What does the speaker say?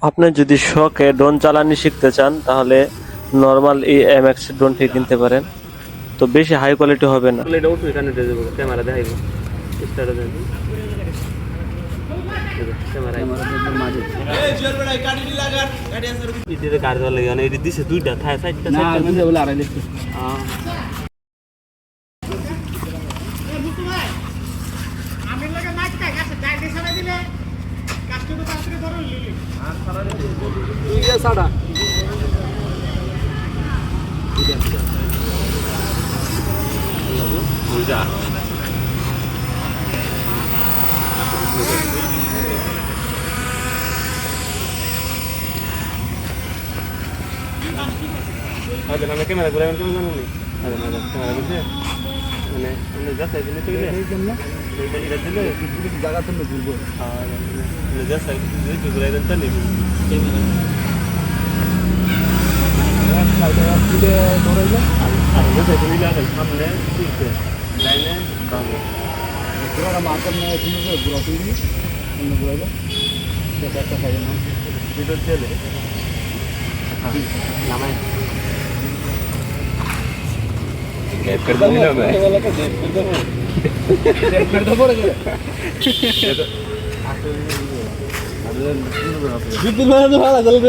আপনি যদি শখে ড্রোন চালানি শিখতে চান তাহলে নর্মাল এই এমএক্স ড্রোনটি কিনতে পারেন। তো বেশি হাই কোয়ালিটি হবে না। এটা উঠবে এখানে দিয়ে দেবো ক্যামেরা দেখাইব স্টার্টে দেব গাড়ি ধরা লাগে মানে এটি দিছে দুইটা থায় চারটা চারটা বলে আড়াই লিখছে সাড়া বুঝা আরে না ক্যামেরা ঘুরাবেন কেমন জানেন নি আরে না ক্যামেরা ঘুরছে মানে আমরা যাচ্ছে দিলে তো গেলে এই জন্য এটা দিলে কিছু জায়গা থেকে ঘুরবো আর আমরা যাচ্ছে দিলে তো ঘুরাইবেন তো নেই ক্যামেরা দিলে ধরাইলে আর যাচ্ছে দিলে আর সামনে দিতে লাইনে কামে পুরো মার্কেট নিয়ে দিলে ঘুরাতে দিই অন্য ঘুরাইলে এটা একটা খাই না ভিডিও চলে নামাই गैप कर दूंगा मैं गैप कर दो पड़ गया ये तो बिल्कुल तो भाड़ा चल